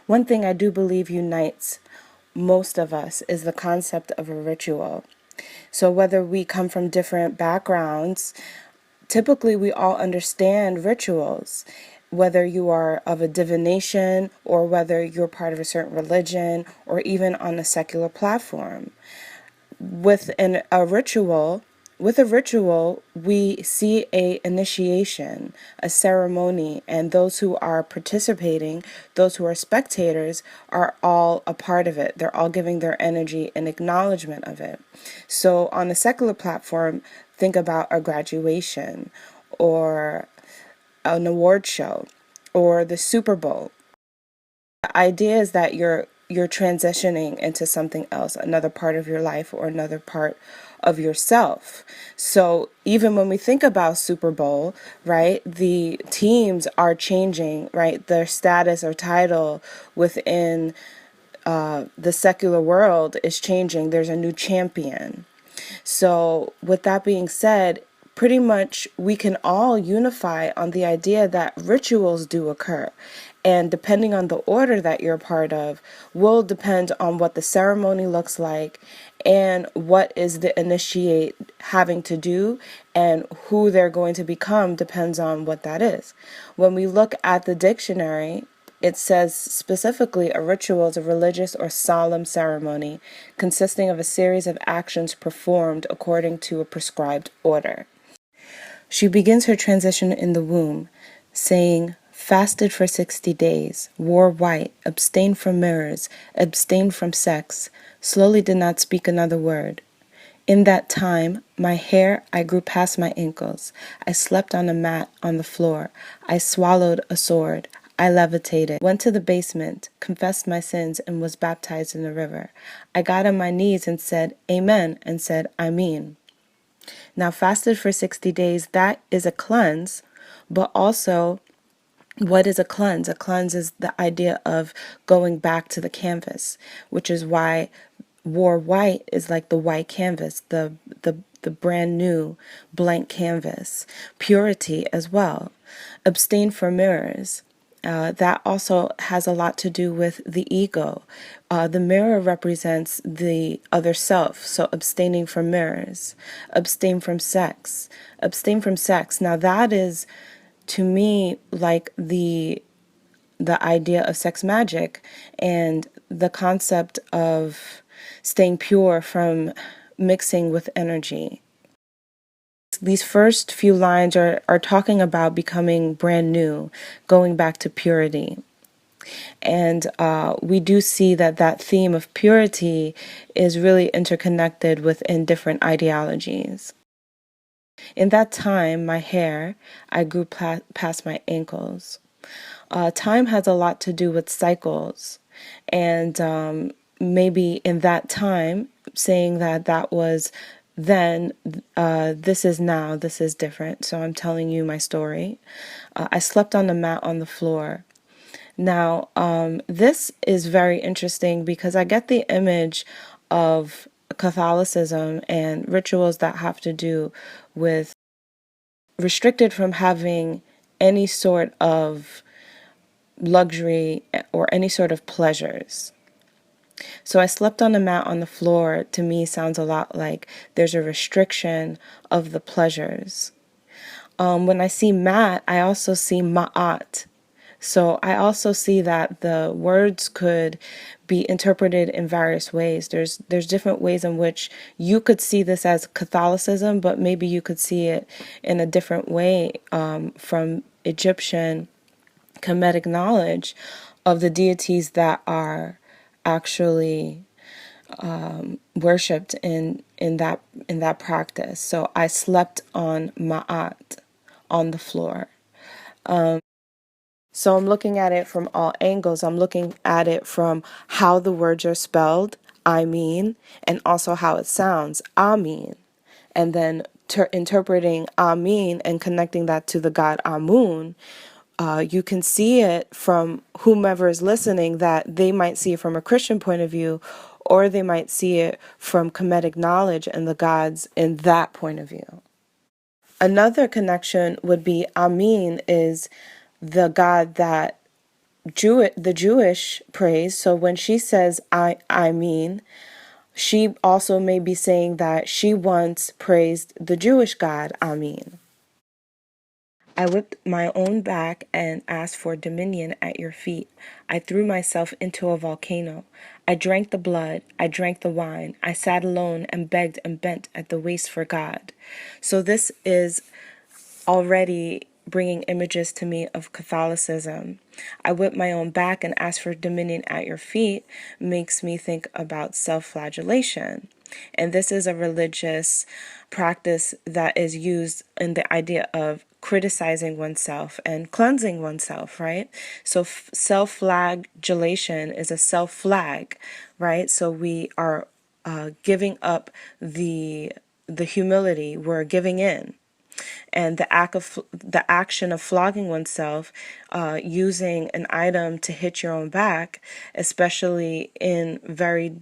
One thing I do believe unites most of us is the concept of a ritual. So whether we come from different backgrounds, typically we all understand rituals. Whether you are of a divination or whether you're part of a certain religion or even on a secular platform. With a ritual, we see a initiation, a ceremony, and those who are participating, those who are spectators, are all a part of it. They're all giving their energy in acknowledgement of it. So on a secular platform, think about a graduation or an award show or the Super Bowl. The idea is that you're transitioning into something else, another part of your life or another part of yourself. So even when we think about Super Bowl, right, the teams are changing, right? Their status or title within the secular world is changing. There's a new champion. So with that being said, pretty much we can all unify on the idea that rituals do occur. And depending on the order that you're part of will depend on what the ceremony looks like and what is the initiate having to do, and who they're going to become depends on what that is. When we look at the dictionary, it says specifically a ritual is a religious or solemn ceremony consisting of a series of actions performed according to a prescribed order. She begins her transition in the womb, saying, fasted for 60 days, wore white, abstained from mirrors, abstained from sex, slowly did not speak another word. In that time, my hair, I grew past my ankles. I slept on a mat on the floor. I swallowed a sword. I levitated, went to the basement, confessed my sins, and was baptized in the river. I got on my knees and said, Amen, and said, I mean. Now, fasted for 60 days, that is a cleanse, but also, what is a cleanse? A cleanse is the idea of going back to the canvas, which is why wore white is like the white canvas, the brand new blank canvas. Purity as well. Abstain from mirrors. That also has a lot to do with the ego. The mirror represents the other self, so abstaining from mirrors. Abstain from sex. Abstain from sex. Now that is, to me, like the idea of sex magic and the concept of staying pure from mixing with energy. These first few lines are talking about becoming brand new, going back to purity. And we do see that theme of purity is really interconnected within different ideologies. In that time, my hair, I grew past my ankles. Time has a lot to do with cycles. And maybe in that time, saying that was then, this is now, this is different. So I'm telling you my story. I slept on the mat on the floor. Now, this is very interesting because I get the image of Catholicism and rituals that have to do with restricted from having any sort of luxury or any sort of pleasures. So I slept on the mat on the floor, to me sounds a lot like there's a restriction of the pleasures. When I see mat, I also see ma'at. So I also see that the words could be interpreted in various ways. There's different ways in which you could see this as Catholicism, but maybe you could see it in a different way from Egyptian Kemetic knowledge of the deities that are actually worshipped in that practice. So I slept on ma'at, on the floor. So I'm looking at it from all angles. I'm looking at it from how the words are spelled, I mean, and also how it sounds, Amin. And then interpreting Amin and connecting that to the god Amun. You can see it from whomever is listening, that they might see it from a Christian point of view, or they might see it from Kemetic knowledge and the gods in that point of view. Another connection would be Amin is the god that the Jewish praise. So when she says I mean, she also may be saying that she once praised the Jewish God, Amin. I whipped my own back and asked for dominion at your feet. I threw myself into a volcano. I drank the blood. I drank the wine. I sat alone and begged and bent at the waist for God. So this is already bringing images to me of Catholicism. I whip my own back and ask for dominion at your feet makes me think about self-flagellation. And this is a religious practice that is used in the idea of criticizing oneself and cleansing oneself, right? So self-flagellation is a self-flag, right? So we are giving up the humility, we're giving in, and the action of flogging oneself, using an item to hit your own back, especially in very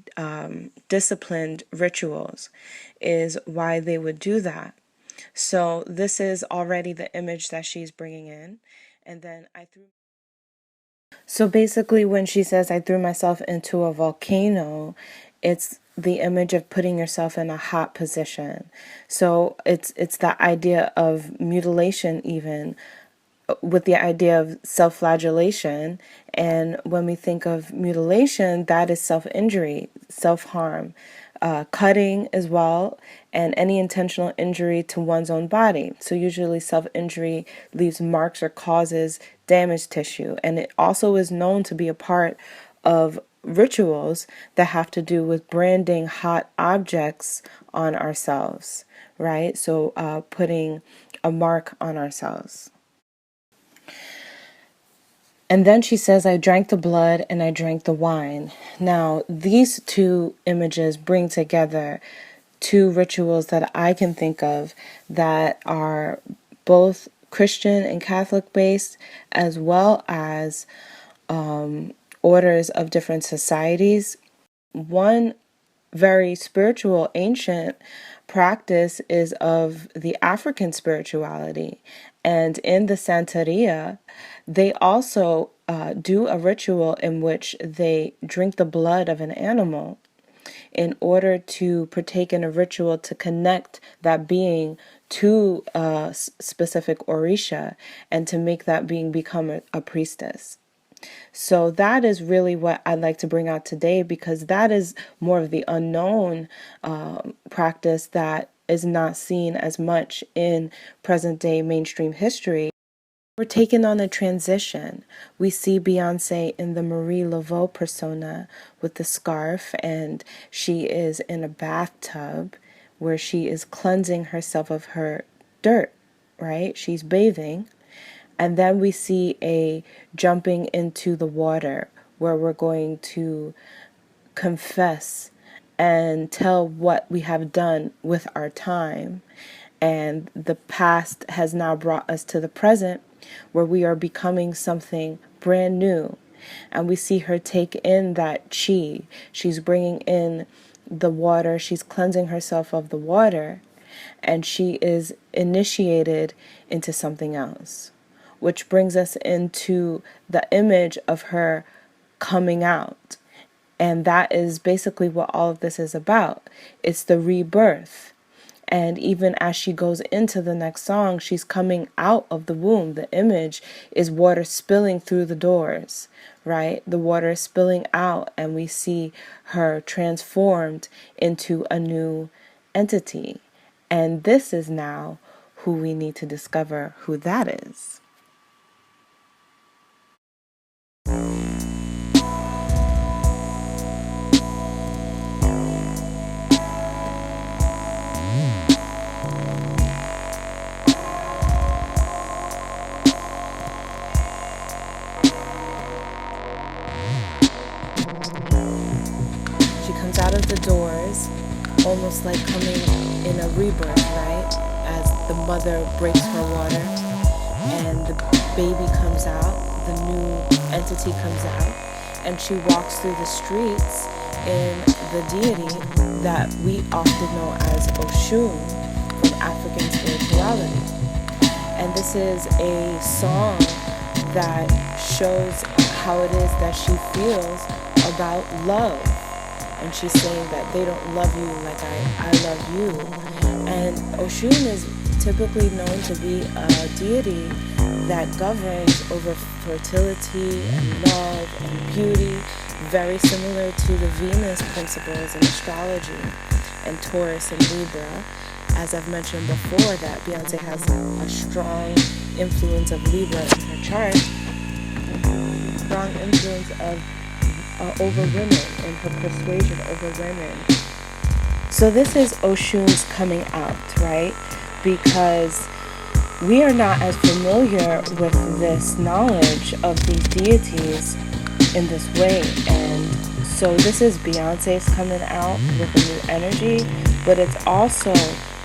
disciplined rituals, is why they would do that. So this is already the image that she's bringing in. And then so basically, when she says, I threw myself into a volcano, it's the image of putting yourself in a hot position. So it's the idea of mutilation, even with the idea of self-flagellation. And when we think of mutilation, that is self-injury, self-harm, cutting as well, and any intentional injury to one's own body. So usually self-injury leaves marks or causes damaged tissue. And it also is known to be a part of rituals that have to do with branding hot objects on ourselves, right? So putting a mark on ourselves. And then she says, I drank the blood and I drank the wine. Now, these two images bring together two rituals that I can think of that are both Christian and Catholic based, as well as orders of different societies. One very spiritual, ancient practice is of the African spirituality. And in the Santeria, they also do a ritual in which they drink the blood of an animal in order to partake in a ritual to connect that being to a specific orisha and to make that being become a priestess. So that is really what I'd like to bring out today, because that is more of the unknown practice that is not seen as much in present day mainstream history. We're taking on a transition. We see Beyonce in the Marie Laveau persona with the scarf, and she is in a bathtub where she is cleansing herself of her dirt, right? She's bathing. And then we see a jumping into the water where we're going to confess and tell what we have done with our time. And the past has now brought us to the present where we are becoming something brand new. And we see her take in that chi. She's bringing in the water. She's cleansing herself of the water. And she is initiated into something else, which brings us into the image of her coming out. And that is basically what all of this is about. It's the rebirth. And even as she goes into the next song, she's coming out of the womb. The image is water spilling through the doors, right? The water is spilling out, and we see her transformed into a new entity. And this is now who we need to discover who that is. She comes out of the doors, almost like coming in a rebirth, right? As the mother breaks her water and the baby comes out, the new entity comes out, and she walks through the streets in the deity that we often know as Oshun from African spirituality. And this is a song that shows how it is that she feels about love. And she's saying that they don't love you like I love you. And Oshun is typically known to be a deity that governs over fertility and love and beauty, very similar to the Venus principles in astrology and Taurus and Libra. As I've mentioned before, that Beyonce has a strong influence of Libra in her chart, strong influence of over women and her persuasion over women. So this is Oshun's coming out, right? Because we are not as familiar with this knowledge of these deities in this way. And so this is Beyonce's coming out with a new energy, but it's also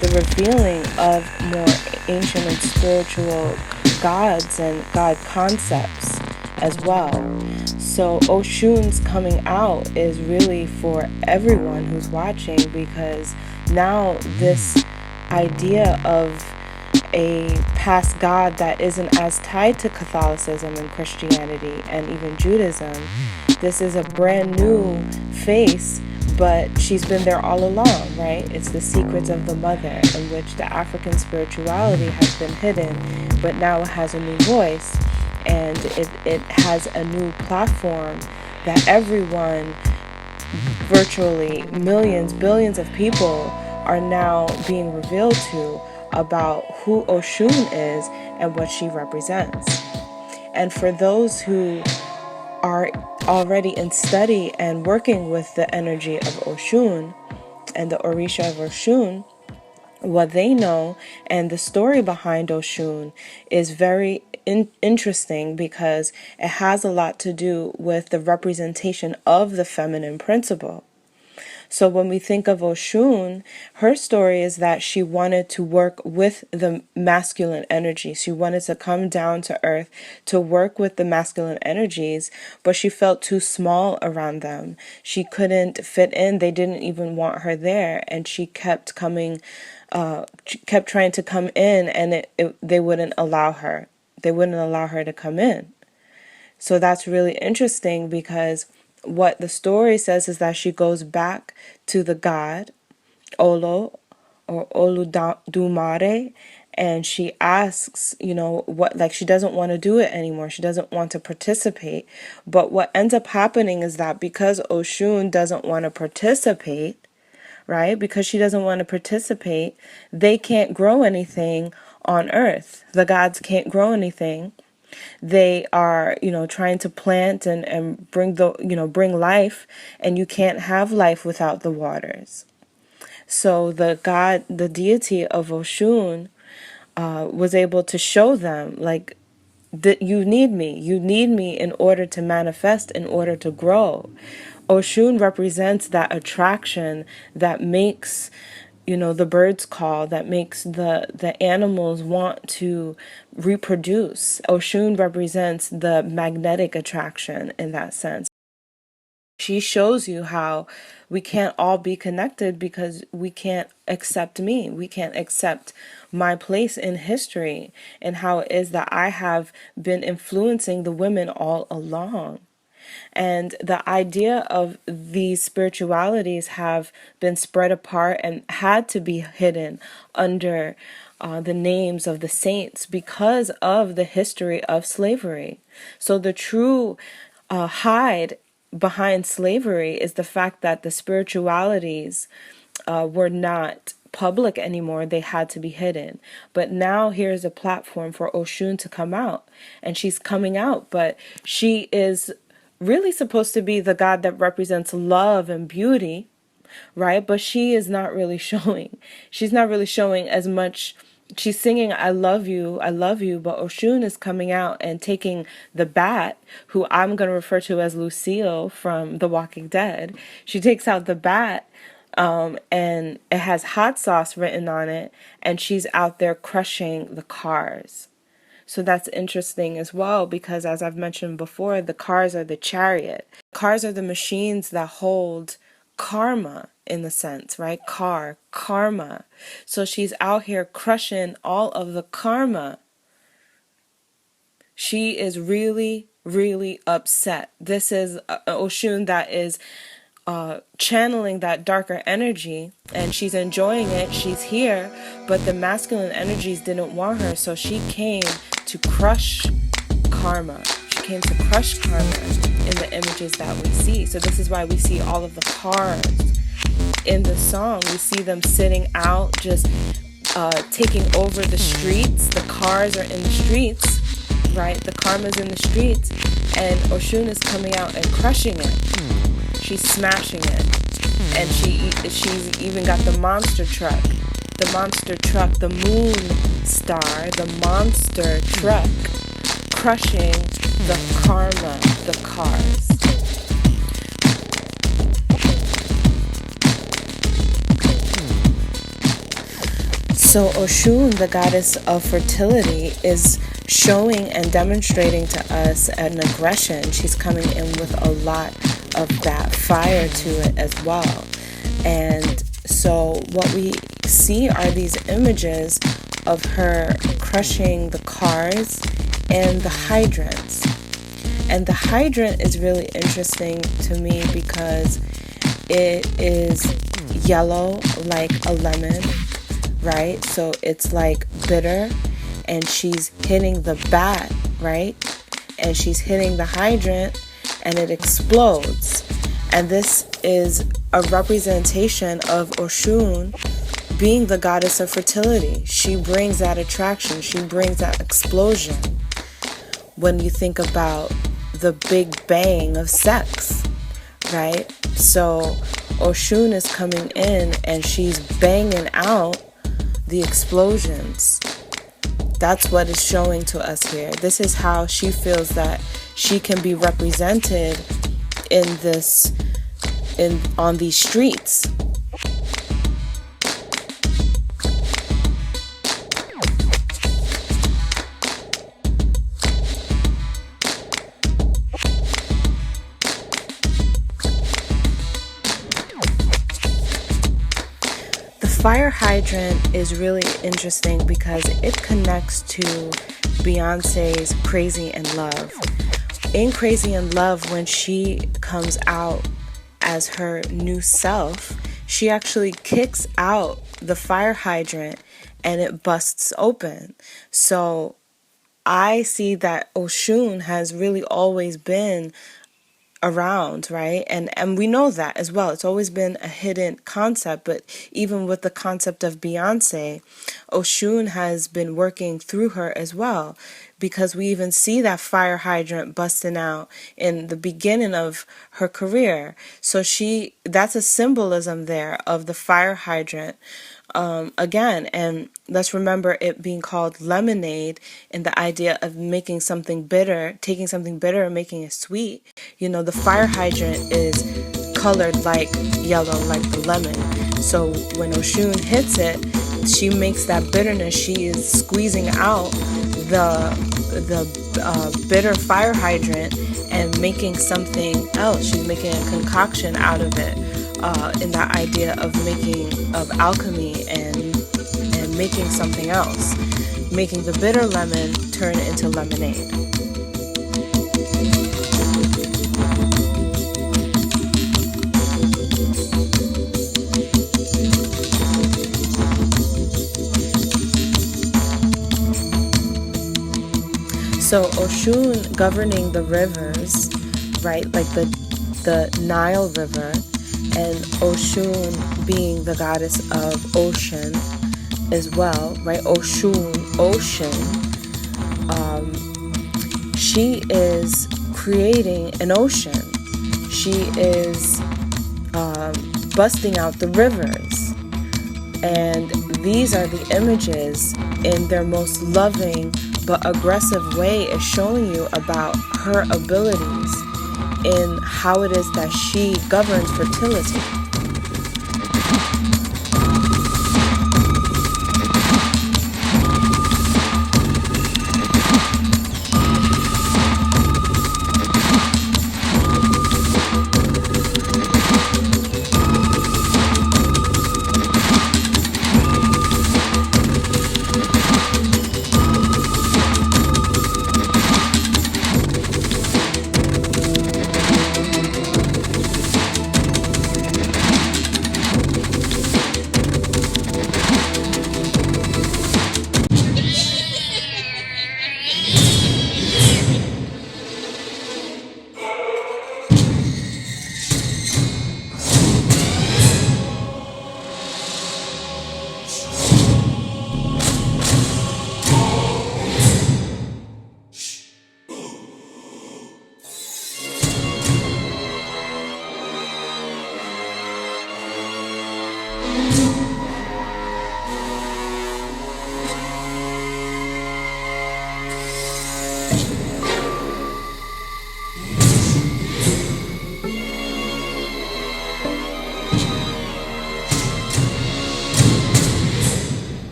the revealing of more ancient and spiritual gods and god concepts as well. So Oshun's coming out is really for everyone who's watching, because now this idea of a past god that isn't as tied to Catholicism and Christianity and even Judaism, this is a brand new face, but she's been there all along, right? It's the secrets of the mother, in which the African spirituality has been hidden, but now it has a new voice. And it has a new platform that everyone, virtually millions, billions of people, are now being revealed to about who Oshun is and what she represents. And for those who are already in study and working with the energy of Oshun and the Orisha of Oshun, what they know and the story behind Oshun is very interesting, because it has a lot to do with the representation of the feminine principle. So when we think of Oshun, her story is that she wanted to work with the masculine energy. She wanted to come down to earth to work with the masculine energies, but she felt too small around them. She couldn't fit in. They didn't even want her there. And she kept coming, kept trying to come in, and they wouldn't allow her. They wouldn't allow her to come in. So that's really interesting, because what the story says is that she goes back to the god Olo or Oludumare, and she asks, what, like, she doesn't want to do it anymore. She doesn't want to participate. But what ends up happening is that because Oshun doesn't want to participate, right? Because she doesn't want to participate, they can't grow anything on earth. The gods can't grow anything. They are, trying to plant and bring bring life, and you can't have life without the waters. So the deity of Oshun was able to show them, like, that you need me in order to manifest, in order to grow. Oshun represents that attraction that makes the birds call, that makes the animals want to reproduce. Oshun represents the magnetic attraction in that sense. She shows you how we can't all be connected, because we can't accept me. We can't accept my place in history, and how it is that I have been influencing the women all along. And the idea of these spiritualities have been spread apart and had to be hidden under the names of the saints because of the history of slavery. So the true hide behind slavery is the fact that the spiritualities were not public anymore. They had to be hidden. But now here's a platform for Oshun to come out, and she's coming out, but she is really supposed to be the god that represents love and beauty, right? But she is not really showing. She's not really showing as much. She's singing, I love you, but Oshun is coming out and taking the bat, who I'm going to refer to as Lucille from The Walking Dead. She takes out the bat, and it has hot sauce written on it, and she's out there crushing the cars. So that's interesting as well, because as I've mentioned before, the cars are the chariot. Cars are the machines that hold karma, in the sense, right? Karma. So she's out here crushing all of the karma. She is really really upset. This is Oshun that is channeling that darker energy, and she's enjoying it. She's here, but the masculine energies didn't want her, so she came to crush karma. She came to crush karma in the images that we see. So this is why we see all of the cars in the song. We see them sitting out, just taking over the streets. The cars are in the streets, right? The karma's in the streets, and Oshun is coming out and crushing it. She's smashing it, and she's even got the monster truck, the moon star, the monster truck, crushing the karma, the cars. So Oshun, the goddess of fertility, is showing and demonstrating to us an aggression. She's coming in with a lot of that fire to it as well. And so what we see are these images of her crushing the cars and the hydrants. And the hydrant is really interesting to me because it is yellow like a lemon, right? So it's like bitter, and she's hitting the bat, right? And she's hitting the hydrant, and it explodes. And this is a representation of Oshun being the goddess of fertility. She brings that attraction. She brings that explosion. When you think about the big bang of sex, right? So Oshun is coming in and she's banging out the explosions. That's what is showing to us here. This is how she feels that she can be represented on these streets. Fire hydrant is really interesting because it connects to Beyonce's Crazy in Love. In Crazy in Love, when she comes out as her new self, she actually kicks out the fire hydrant and it busts open. So I see that Oshun has really always been around, right? And we know that as well. It's always been a hidden concept, but even with the concept of Beyonce, Oshun has been working through her as well, because we even see that fire hydrant busting out in the beginning of her career. So that's a symbolism there of the fire hydrant. Again, and let's remember it being called lemonade, and the idea of making something bitter, taking something bitter and making it sweet. You know, the fire hydrant is colored like yellow, like the lemon. So when Oshun hits it, she makes that bitterness. She is squeezing out the bitter fire hydrant and making something else. She's making a concoction out of it. In that idea of alchemy and making something else, making the bitter lemon turn into lemonade. So Oshun governing the rivers, right, like the Nile River, and Oshun being the goddess of ocean as well, right? Oshun, ocean. She is creating an ocean. She is busting out the rivers. And these are the images in their most loving but aggressive way, is showing you about her abilities in how it is that she governs fertility.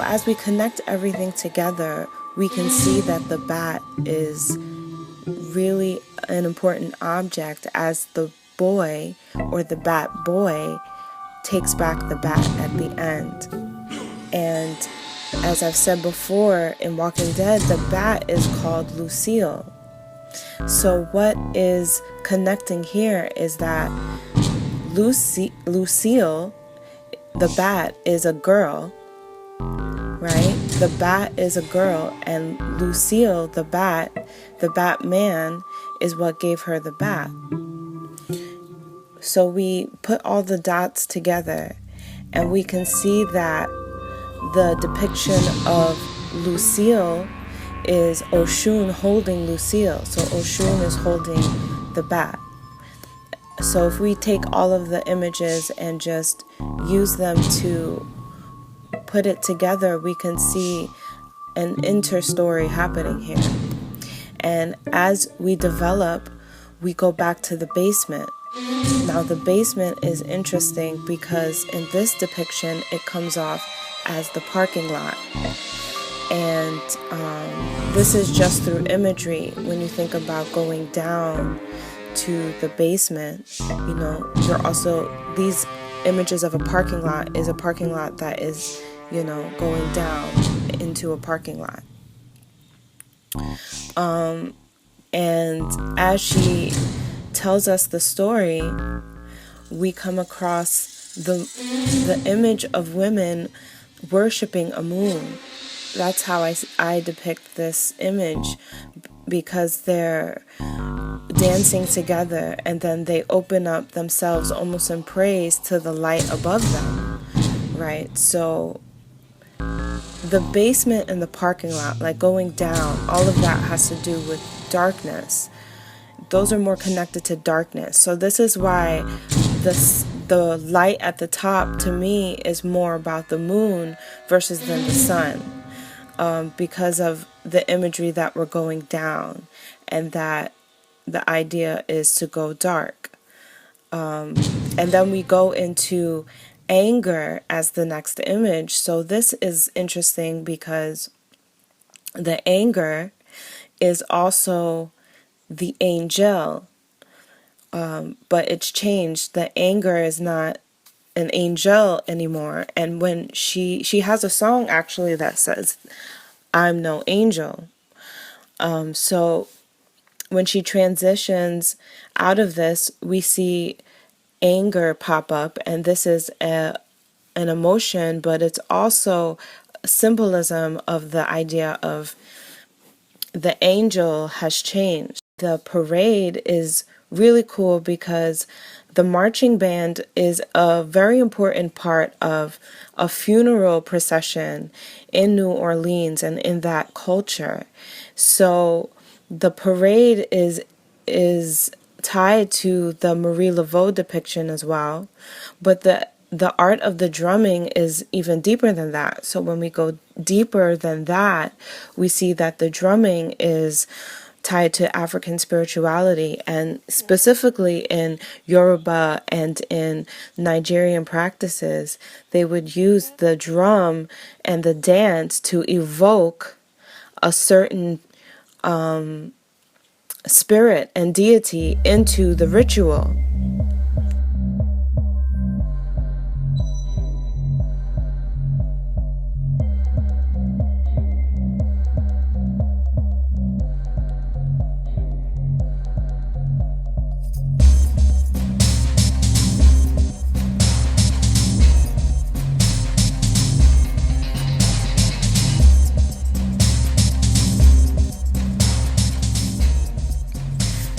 as we connect everything together, we can see that the bat is really an important object, as the boy, or the bat boy, takes back the bat at the end. And as I've said before, in Walking Dead, the bat is called Lucille. So what is connecting here is that Lucille, the bat, is a girl, right? The bat is a girl, and Lucille, the Batman, is what gave her the bat. So we put all the dots together, and we can see that the depiction of Lucille is Oshun holding Lucille. So Oshun is holding the bat. So if we take all of the images and just use them to put it together, we can see an interstory happening here. And as we develop, we go back to the basement. Now the basement is interesting because in this depiction, it comes off as the parking lot. And this is just through imagery. When you think about going down to the basement, you're also, these images of a parking lot is a parking lot that is, going down into a parking lot. And as she tells us the story, we come across the image of women worshiping a moon. That's how I depict this image, because they're dancing together and then they open up themselves almost in praise to the light above them, right? So the basement and the parking lot, like going down, all of that has to do with darkness. Those are more connected to darkness. So this is why the light at the top, to me, is more about the moon versus than the sun, because of the imagery that we're going down, and that the idea is to go dark. And then we go into anger as the next image. So this is interesting because the anger is also the angel, but it's changed. The anger is not an angel anymore. And when she has a song actually that says, "I'm no angel." So when she transitions out of this, we see anger pop up, and this is an emotion, but it's also symbolism of the idea of the angel has changed. The parade is really cool because the marching band is a very important part of a funeral procession in New Orleans and in that culture. So the parade is tied to the Marie Laveau depiction as well, but the art of the drumming is even deeper than that. So when we go deeper than that, we see that the drumming is tied to African spirituality, and specifically in Yoruba and in Nigerian practices, they would use the drum and the dance to evoke a certain spirit and deity into the ritual.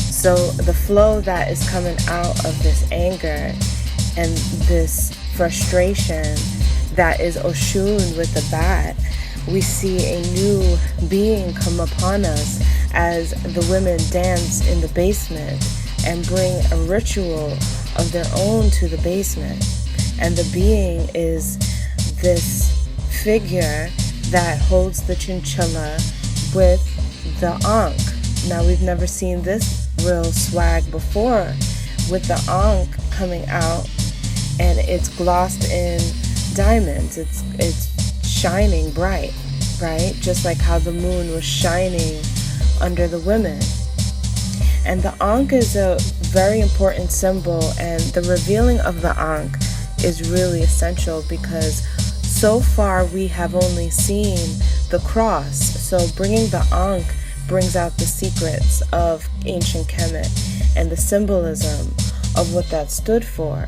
So the flow that is coming out of this anger and this frustration that is Oshun with the bat, we see a new being come upon us as the women dance in the basement and bring a ritual of their own to the basement. And the being is this figure that holds the chinchilla with the ankh. Now, we've never seen this real swag before, with the ankh coming out, and it's glossed in diamonds. It's shining bright, right? Just like how the moon was shining under the women. And the Ankh is a very important symbol, and the revealing of the Ankh is really essential because so far we have only seen the cross. So bringing the Ankh brings out the secrets of ancient Kemet and the symbolism of what that stood for.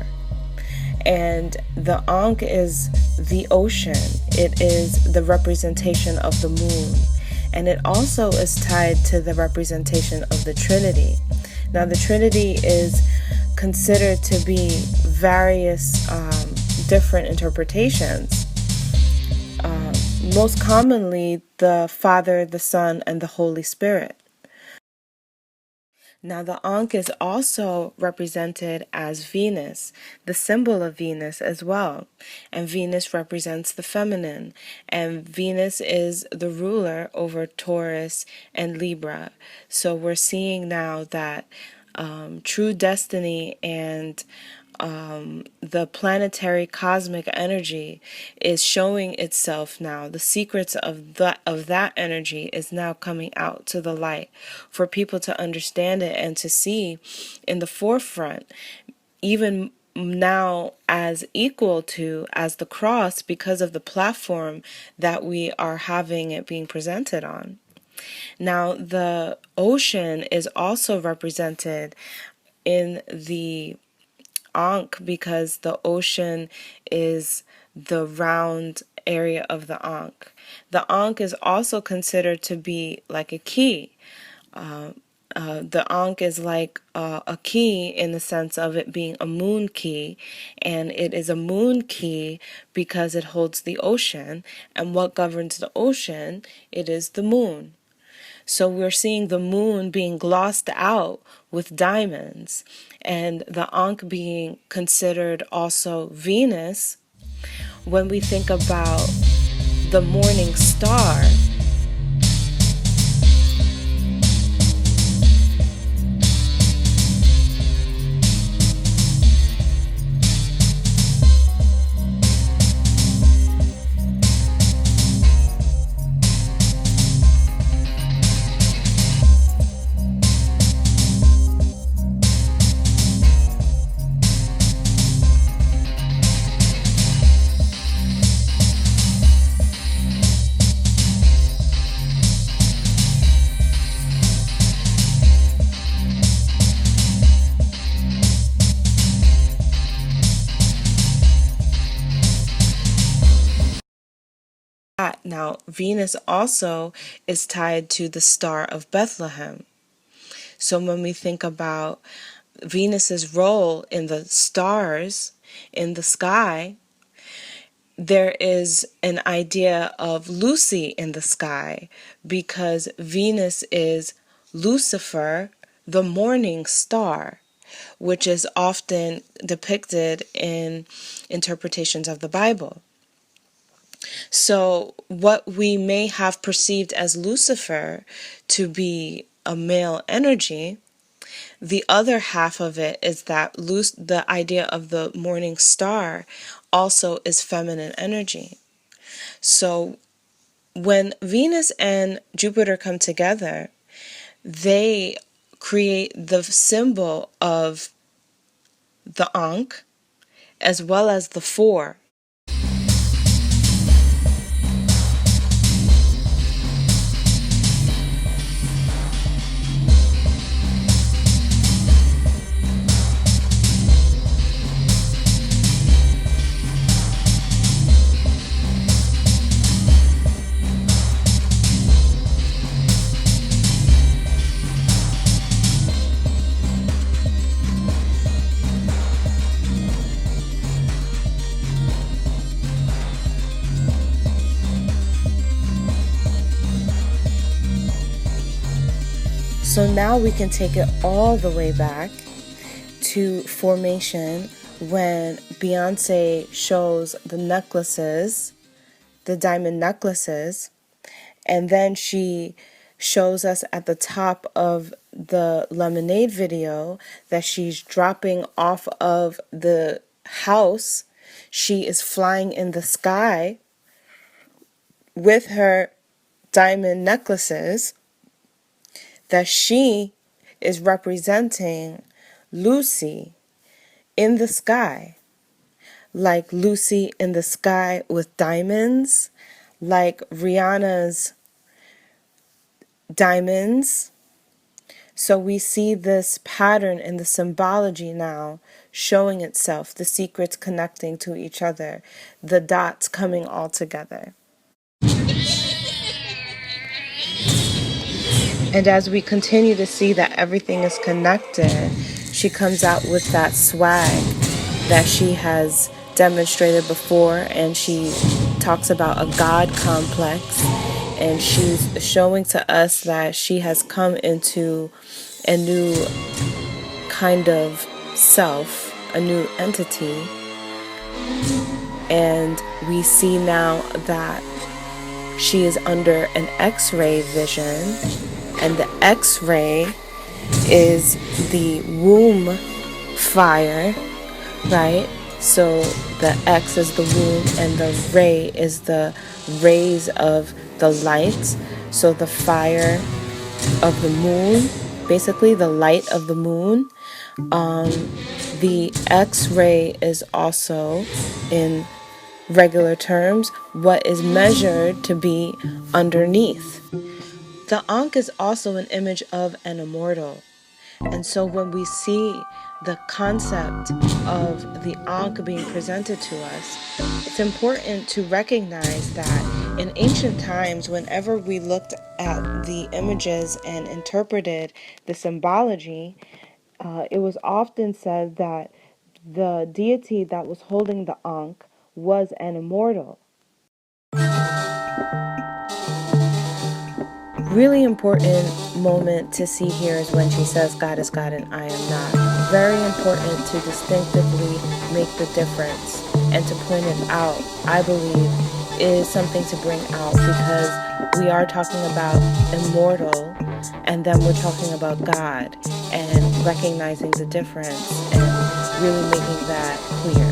And the Ankh is the ocean. It is the representation of the moon. And it also is tied to the representation of the Trinity. Now, the Trinity is considered to be various different interpretations. Most commonly, the Father, the Son, and the Holy Spirit. Now, the Ankh is also represented as Venus, the symbol of Venus as well. And Venus represents the feminine. And Venus is the ruler over Taurus and Libra. So we're seeing now that true destiny and the planetary cosmic energy is showing itself now. The secrets of that energy is now coming out to the light for people to understand it and to see in the forefront, even now as equal to as the cross, because of the platform that we are having it being presented on. Now, the ocean is also represented in the Ankh because the ocean is the round area of the Ankh. The Ankh is also considered to be like a key. The Ankh is like a key in the sense of it being a moon key, and it is a moon key because it holds the ocean, and what governs the ocean? It is the moon. So we're seeing the moon being glossed out with diamonds, and the Ankh being considered also Venus. When we think about the morning star, now Venus also is tied to the Star of Bethlehem. So when we think about Venus's role in the stars in the sky, there is an idea of Lucy in the sky because Venus is Lucifer, the morning star, which is often depicted in interpretations of the Bible. So what we may have perceived as Lucifer to be a male energy, the other half of it is that the idea of the morning star also is feminine energy. So when Venus and Jupiter come together, they create the symbol of the Ankh as well as the four. So now we can take it all the way back to formation when Beyonce shows the necklaces, the diamond necklaces, and then she shows us at the top of the Lemonade video that she's dropping off of the house. She is flying in the sky. with her diamond necklaces, that she is representing Lucy in the sky, like Lucy in the sky with diamonds, like Rihanna's diamonds. So we see this pattern in the symbology now showing itself, the secrets connecting to each other, the dots coming all together. And as we continue to see that everything is connected, she comes out with that swag that she has demonstrated before, and she talks about a God complex, and she's showing to us that she has come into a new kind of self, a new entity, and we see now that she is under an X-ray vision, and the X-ray is the womb fire, right? So the X is the womb and the ray is the rays of the light. So the fire of the moon, basically the light of the moon. The X-ray is also, in regular terms, what is measured to be underneath. The Ankh is also an image of an immortal. And so when we see the concept of the Ankh being presented to us, it's important to recognize that in ancient times, whenever we looked at the images and interpreted the symbology, it was often said that the deity that was holding the Ankh was an immortal. Really important moment to see here is when she says God is God and I am not. Very important to distinctively make the difference and to point it out, I believe, is something to bring out, because we are talking about immortal and then we're talking about God, and recognizing the difference and really making that clear.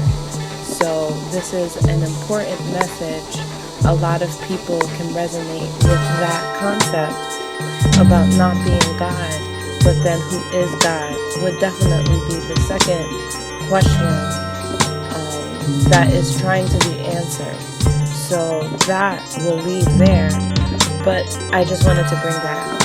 So this is an important message. A lot of people can resonate with that concept about not being God, but then who is God would definitely be the second question that is trying to be answered. So that will leave there, but I just wanted to bring that out.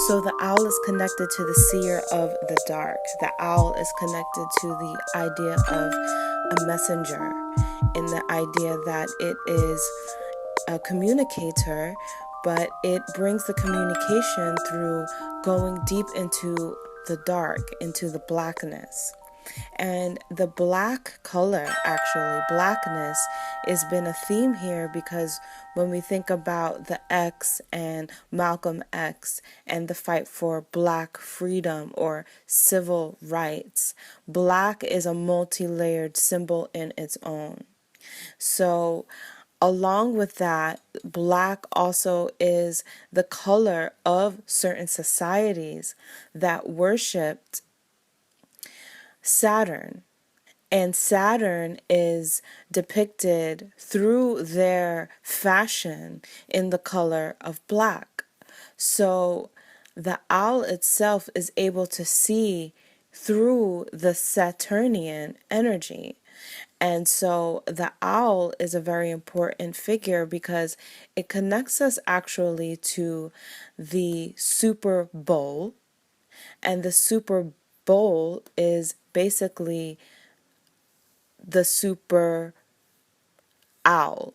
So the owl is connected to the seer of the dark. The owl is connected to the idea of a messenger, in the idea that it is a communicator, but it brings the communication through going deep into the dark, into the blackness. And the black color, actually, blackness, has been a theme here, because when we think about the X and Malcolm X and the fight for black freedom or civil rights, black is a multi-layered symbol in its own. So along with that, black also is the color of certain societies that worshipped Saturn. And Saturn is depicted through their fashion in the color of black. So the owl itself is able to see through the Saturnian energy. And so the owl is a very important figure because it connects us actually to the Super Bowl. And the Super Bowl is basically the super owl.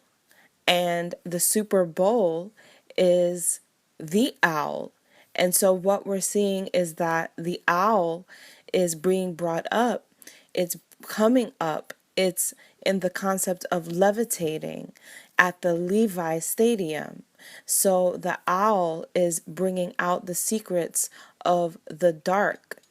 And the Super Bowl is the owl. And so what we're seeing is that the owl is being brought up. It's coming up. It's in the concept of levitating at the Levi Stadium. So the owl is bringing out the secrets of the dark,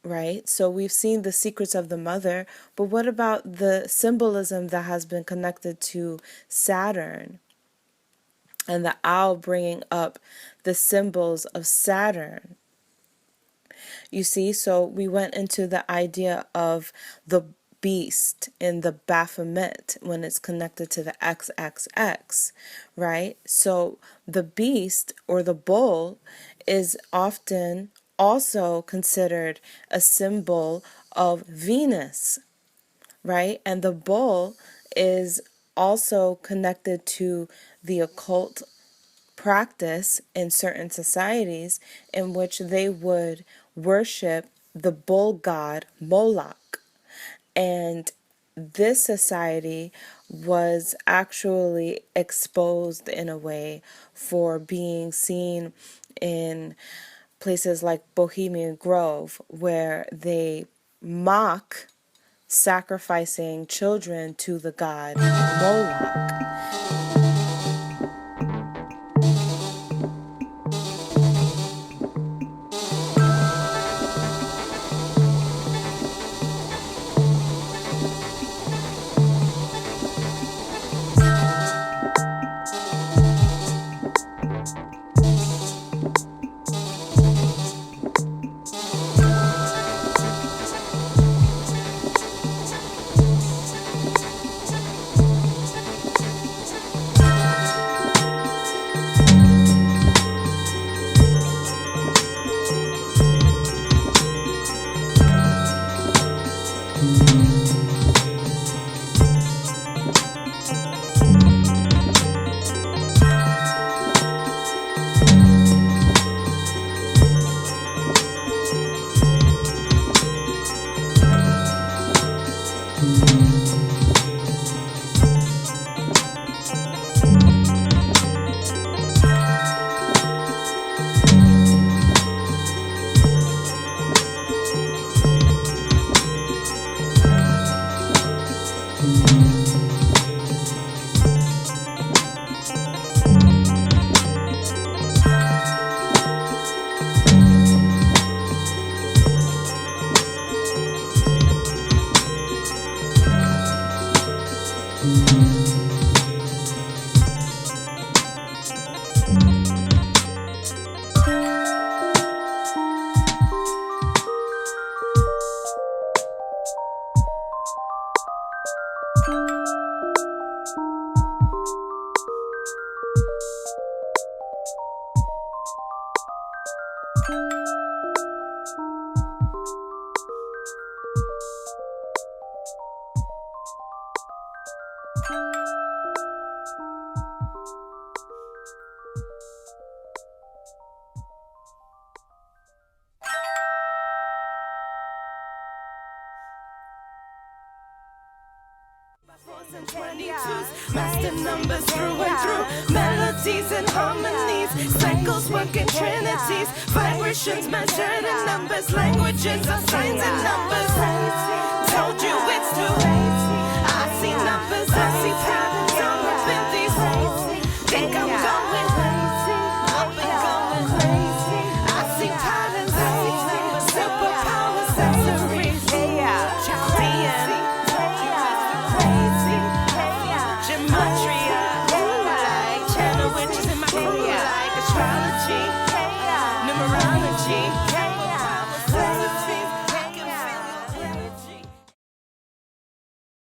right? So we've seen the secrets of the mother, but what about the symbolism that has been connected to Saturn? And the owl bringing up the symbols of Saturn. You see, so we went into the idea of the beast in the Baphomet when it's connected to the XXX, right? So the beast or the bull is often also considered a symbol of Venus, right? And the bull is also connected to the occult practice in certain societies in which they would worship the bull god Moloch. And this society was actually exposed in a way for being seen in places like Bohemian Grove, where they mock sacrificing children to the god Moloch. And 22s, master numbers through and through, melodies and harmonies, cycles working trinities, vibrations measured in numbers, languages are signs and numbers. Told you it's too late. I see numbers, I see patterns.